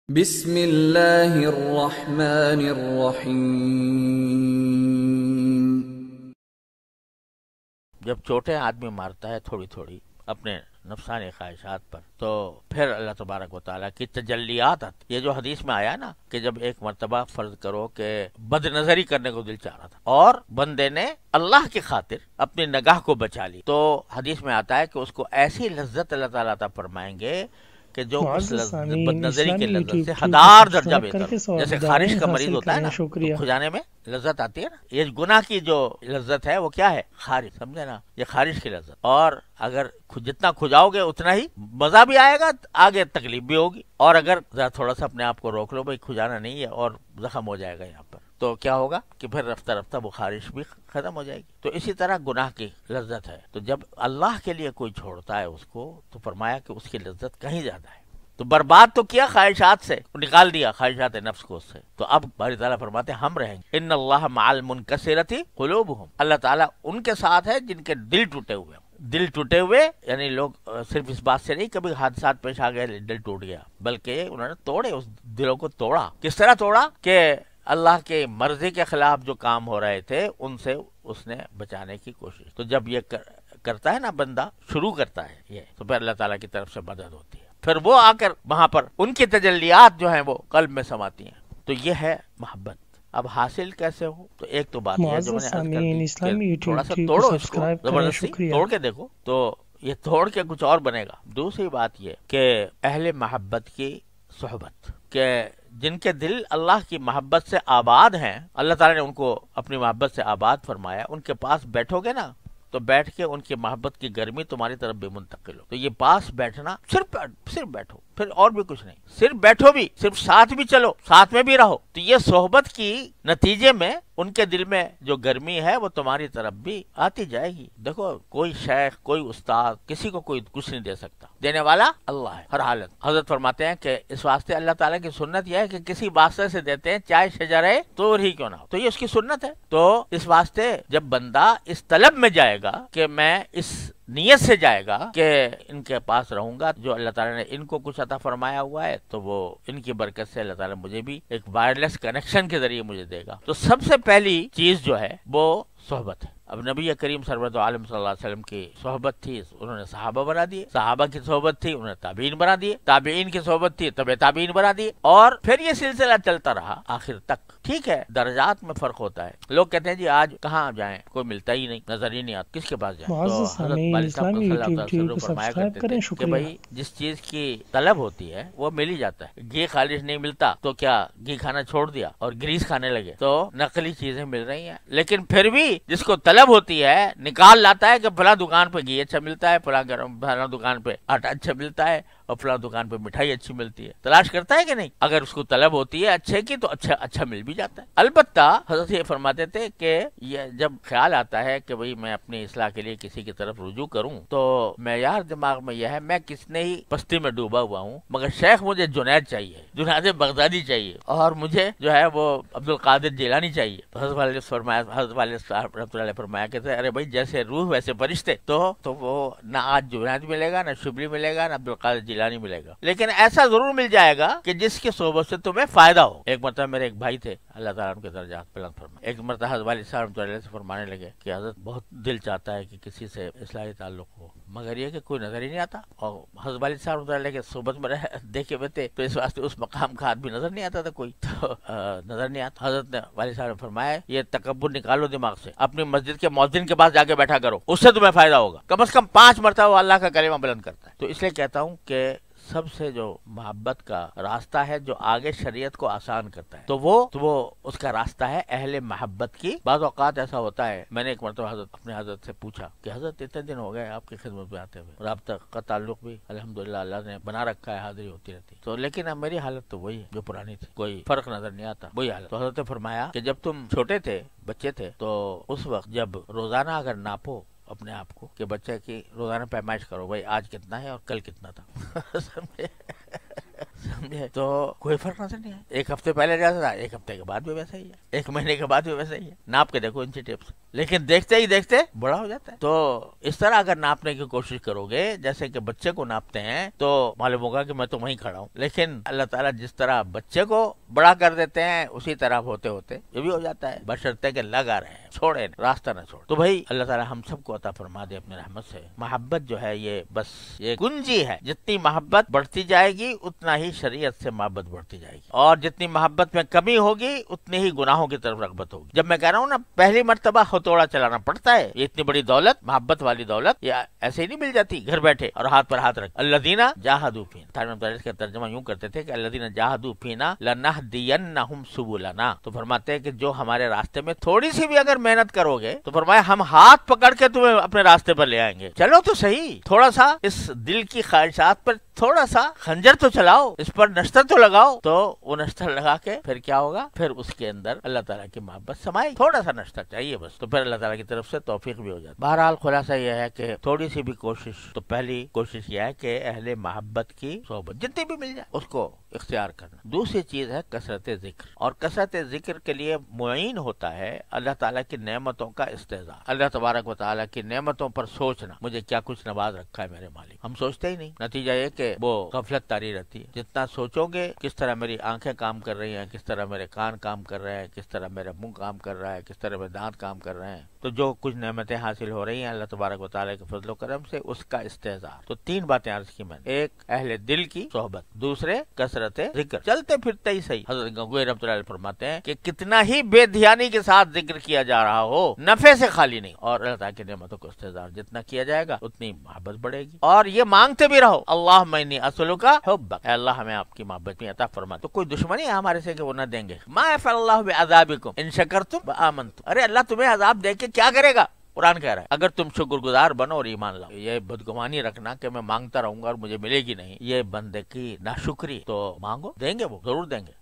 بسم اللہ الرحمن الرحیم۔ جب چوٹیں آدمی مارتا ہے تھوڑی تھوڑی اپنے نفسانی خواہشات پر، تو پھر اللہ تبارک و تعالیٰ کی تجلیات آتی۔ یہ جو حدیث میں آیا نا کہ جب ایک مرتبہ فرض کرو کہ بد نظری کرنے کو دل چاہ رہا تھا اور بندے نے اللہ کی خاطر اپنی نگاہ کو بچا لی، تو حدیث میں آتا ہے کہ اس کو ایسی لذت اللہ تعالیٰ عطا فرمائیں گے کہ جو اس بد نظری کی لذت سے ہزار درجہ بہتر ہو۔ جیسے خارش کا مریض ہوتا ہے نا تو کھجانے میں لذت آتی ہے نا، یہ گناہ کی جو لذت ہے وہ کیا ہے؟ خارش، سمجھے نا، یہ خارش کی لذت۔ اور اگر جتنا کھجاؤ گے اتنا ہی مزہ بھی آئے گا، آگے تکلیف بھی ہوگی، اور اگر ذرا تھوڑا سا اپنے آپ کو روک لو، بھائی کھجانا نہیں ہے اور زخم ہو جائے گا یہاں پر، تو کیا ہوگا کہ پھر رفتہ رفتہ وہ خارش بھی ختم ہو جائے گی۔ تو اسی طرح گناہ کی لذت ہے، تو جب اللہ کے لیے کوئی چھوڑتا ہے اس کو، تو فرمایا کہ اس کی لذت کہیں زیادہ ہے۔ تو برباد تو کیا خواہشات سے، نکال دیا خواہشات نفس کو اس سے، تو اب باری تعالیٰ فرماتے ہیں ہم رہیں گے۔ ان اللہ مع المنکسرۃ قلوبہم، اللہ تعالیٰ ان کے ساتھ ہے جن کے دل ٹوٹے ہوئے ہیں۔ دل ٹوٹے ہوئے یعنی لوگ صرف اس بات سے نہیں کبھی حادثات پیش آ گئے دل ٹوٹ گیا، بلکہ انہوں نے توڑے، اس دلوں کو توڑا۔ کس طرح توڑا کہ اللہ کے مرضی کے خلاف جو کام ہو رہے تھے ان سے اس نے بچانے کی کوشش۔ تو جب یہ کرتا ہے نا بندہ، شروع کرتا ہے یہ، تو پھر اللہ تعالیٰ کی طرف سے مدد ہوتی ہے، پھر وہ آ کر وہاں پر ان کی تجلیات جو ہیں وہ قلب میں سماتی ہیں۔ تو یہ ہے محبت۔ اب حاصل کیسے ہو؟ تو ایک تو بات ہے جو میں نے عرض کر دی کہ تھوڑا سا توڑو اس کو، زبردستی توڑ کے دیکھو تو یہ توڑ کے کچھ اور بنے گا۔ دوسری بات یہ کہ اہل محبت کی صحبت، کہ جن کے دل اللہ کی محبت سے آباد ہیں، اللہ تعالیٰ نے ان کو اپنی محبت سے آباد فرمایا، ان کے پاس بیٹھو گے نا تو بیٹھ کے ان کی محبت کی گرمی تمہاری طرف بھی منتقل ہو۔ تو یہ پاس بیٹھنا، صرف بیٹھو، پھر اور بھی کچھ نہیں، صرف بیٹھو بھی، صرف ساتھ بھی چلو، ساتھ میں بھی رہو، تو یہ صحبت کی نتیجے میں ان کے دل میں جو گرمی ہے وہ تمہاری طرف بھی آتی جائے گی۔ دیکھو کوئی شیخ، کوئی استاد کسی کو کوئی کچھ نہیں دے سکتا، دینے والا اللہ ہے ہر حالت۔ حضرت فرماتے ہیں کہ اس واسطے اللہ تعالیٰ کی سنت یہ ہے کہ کسی واسطے سے دیتے ہیں، چاہے شجرے طور ہی کیوں نہ ہو، تو یہ اس کی سنت ہے۔ تو اس واسطے جب بندہ اس طلب میں جائے گا کہ میں اس نیت سے جائے گا کہ ان کے پاس رہوں گا، جو اللہ تعالیٰ نے ان کو کچھ عطا فرمایا ہوا ہے تو وہ ان کی برکت سے اللہ تعالیٰ مجھے بھی ایک وائرلیس کنیکشن کے ذریعے مجھے دے گا۔ تو سب سے پہلی چیز جو ہے وہ صحبت ہے۔ اب نبی کریم سرورت عالم صلی اللہ علیہ وسلم کی صحبت تھی، انہوں نے صحابہ بنا دیے، صحابہ کی صحبت تھی، انہوں نے تابعین بنا دیے، تابعین کی صحبت تھی، تبع تابعین بنا دیے، اور پھر یہ سلسلہ چلتا رہا آخر تک۔ ٹھیک ہے درجات میں فرق ہوتا ہے، لوگ کہتے ہیں جی آج کہاں جائیں، کوئی ملتا ہی نہیں، نظر ہی نہیں آتا، کس کے پاس جائیں؟ تو حضرت والد صاحب صلی اللہ علیہ وسلم فرمایا کرتے تھے کہ بھائی جس چیز کی طلب ہوتی ہے وہ مل ہی جاتا ہے۔ گھی خالص نہیں ملتا تو کیا گھی کھانا چھوڑ دیا اور گریس کھانے لگے؟ تو نقلی چیزیں مل رہی ہیں، لیکن پھر بھی جس کو طلب ہوتی ہے نکال لاتا ہے کہ فلاں دکان پہ گھی اچھا ملتا ہے، فلاں دکان پہ آٹا اچھا ملتا ہے، اور فلاں دکان پہ مٹھائی اچھی ملتی ہے، تلاش کرتا ہے کہ نہیں؟ اگر اس کو طلب ہوتی ہے اچھے کی تو اچھا مل بھی جاتا ہے۔ البتہ حضرت یہ فرماتے تھے کہ یہ جب خیال آتا ہے کہ بھئی میں اپنی اصلاح کے لیے کسی کی طرف رجوع کروں تو معیار دماغ میں یہ ہے میں کتنے ہی پستی میں ڈوبا ہوا ہوں، مگر شیخ مجھے جنید چاہیے، جنید بغدادی چاہیے، اور مجھے جو ہے وہ عبد القادر جیلانی چاہیے۔ تو حضرت والد صاحب رحمۃ اللہ علیہ فرمایا کہ ارے بھائی جیسے روح ویسے فرشتے، تو وہ نہ آج جنید ملے گا، نہ شبلی ملے گا، نہ عبد القادر جیلانی ملے گا، لیکن ایسا ضرور مل جائے گا کہ جس کی صحبت سے تمہیں فائدہ ہو۔ ایک مرتبہ میرے ایک بھائی تھے، اللہ تعالیٰ ان کے درجات بلند فرمائے، ایک مرتبہ حضرت والد صاحب رحمۃ اللہ سے فرمانے لگے کہ حضرت بہت دل چاہتا ہے کہ کسی سے اصلاحی تعلق ہو، مگر یہ کہ کوئی نظر ہی نہیں آتا، اور حضرت والد صاحب رحمۃ اللہ کے صحبت میں دیکھے ہوئے تھے تو اس واسطے اس مقام کا آدمی نظر نہیں آتا تھا، کوئی تو نظر نہیں آتا۔ حضرت نے والد صاحب نے فرمایا یہ تکبر نکالو دماغ سے، اپنی مسجد کے مؤذن کے پاس جا کے بیٹھا کرو، اس سے تمہیں فائدہ ہوگا، کم از کم 5 مرتبہ وہ اللہ کا کلمہ بلند کرتا ہے۔ تو اس لیے کہتا ہوں کہ سب سے جو محبت کا راستہ ہے جو آگے شریعت کو آسان کرتا ہے تو وہ اس کا راستہ ہے اہل محبت کی۔ بعض اوقات ایسا ہوتا ہے، میں نے ایک مرتبہ اپنے حضرت سے پوچھا کہ حضرت اتنے دن ہو گئے آپ کی خدمت میں آتے ہوئے اور اب تک کا تعلق بھی الحمدللہ اللہ نے بنا رکھا ہے، حاضری ہوتی رہتی، تو لیکن اب میری حالت تو وہی ہے جو پرانی تھی، کوئی فرق نظر نہیں آتا، وہی حالت۔ تو حضرت نے فرمایا کہ جب تم چھوٹے تھے، بچے تھے، تو اس وقت جب روزانہ اگر ناپو اپنے آپ کو کہ بچے کی روزانہ پیمائش کرو، بھائی آج کتنا ہے اور کل کتنا تھا سمجھے؟ تو کوئی فرق نظر نہیں ہے. ایک ہفتے پہلے جیسا تھا ایک ہفتے کے بعد بھی ویسا ہی ہے, ایک مہینے کے بعد بھی ویسا ہی ہے. ناپ کے دیکھو انچی ٹیپ سے, لیکن دیکھتے ہی دیکھتے بڑا ہو جاتا ہے. تو اس طرح اگر ناپنے کی کوشش کرو گے جیسے کہ بچے کو ناپتے ہیں تو معلوم ہوگا کہ میں تو وہیں کھڑا ہوں. لیکن اللہ تعالیٰ جس طرح بچے کو بڑا کر دیتے ہیں اسی طرح ہوتے ہوتے یہ بھی ہو جاتا ہے, بشرطے کہ لگا رہے ہیں, چھوڑے راستہ نہ چھوڑ. تو بھائی اللہ تعالیٰ ہم سب کو عطا فرما دے اپنے رحمت سے. محبت جو ہے یہ بس یہ کنجی ہے, جتنی محبت بڑھتی جائے گی اتنا ہی شریعت سے محبت بڑھتی جائے گی, اور جتنی محبت میں کمی ہوگی اتنی ہی گناہوں کی طرف رغبت ہوگی. جب میں کہہ رہا ہوں نا پہلی مرتبہ ہتھوڑا چلانا پڑتا ہے, یہ اتنی بڑی دولت, محبت والی دولت, یہ ایسے ہی نہیں مل جاتی گھر بیٹھے اور ہاتھ پر ہاتھ رکھ. الذین جاہدوا فینا, کا ترجمہ یوں کرتے تھے کہ الذین جاہدوا فینا لنہدینہم سبلنا. تو فرماتے ہیں کہ جو ہمارے راستے میں تھوڑی سی بھی اگر محنت کرو گے تو فرمایا ہم ہاتھ پکڑ کے تمہیں اپنے راستے پر لے آئیں گے. چلو تو صحیح, تھوڑا سا اس دل کی خواہشات پر تھوڑا سا خنجر تو چلاؤ, اس پر نشتر تو لگاؤ. تو وہ نشتر لگا کے پھر کیا ہوگا, پھر اس کے اندر اللہ تعالیٰ کی محبت سمائی. تھوڑا سا نشتر چاہیے بس, تو پھر اللہ تعالیٰ کی طرف سے توفیق بھی ہو جاتی. بہرحال خلاصہ یہ ہے کہ تھوڑی سی بھی کوشش, تو پہلی کوشش یہ ہے کہ اہل محبت کی صحبت جتنی بھی مل جائے اس کو اختیار کرنا. دوسری چیز ہے کثرت ذکر, اور کثرت ذکر کے لیے معین ہوتا ہے اللہ تعالیٰ کی نعمتوں کا استحضار. اللہ تبارک و تعالیٰ کی نعمتوں پر سوچنا, مجھے کیا کچھ نواز رکھا ہے میرے مالک. ہم سوچتے ہی نہیں, نتیجہ یہ کہ وہ غفلت طاری رہتی ہے. جتنا سوچو گے کس طرح میری آنکھیں کام کر رہی ہیں, کس طرح میرے کان کام کر رہے ہیں, کس طرح میرا منہ کام کر رہا ہے, کس طرح میرے دانت کام کر رہے ہیں, تو جو کچھ نعمتیں حاصل ہو رہی ہیں اللہ تبارک و تعالیٰ کے فضل و کرم سے اس کا استحضار. تو تین باتیں عرض کی میں نے, ایک اہل دل کی صحبت, دوسرے کثرت ذکر, چلتے پھرتے ہی صحیح. حضرت گنگوئی رحمۃ اللہ علیہ فرماتے ہیں کہ کتنا ہی بے دھیانی کے ساتھ ذکر کیا جا رہا ہو نفع سے خالی نہیں, اور اللہ تعالیٰ کی نعمتوں کو استحضار جتنا کیا جائے گا اتنی محبت بڑھے گی. اور یہ مانگتے بھی رہو, اللہم انی اسألک حبک, اے اللہ ہمیں آپ کی محبت میں عطا فرما. تو کوئی دشمنی ہے ہمارے سے کہ وہ نہ دیں گے. ما یفعل اللہ بعذابکم ان شکرتم وآمنتم, ارے اللہ تمہیں عذاب دے کے کیا کرے گا, قرآن کہہ رہا ہے اگر تم شکر گزار بنو اور ایمان لاؤ. یہ بدگمانی رکھنا کہ میں مانگتا رہوں گا اور مجھے ملے گی نہیں, یہ بندے کی ناشکری. تو مانگو, دیں گے, وہ ضرور دیں گے.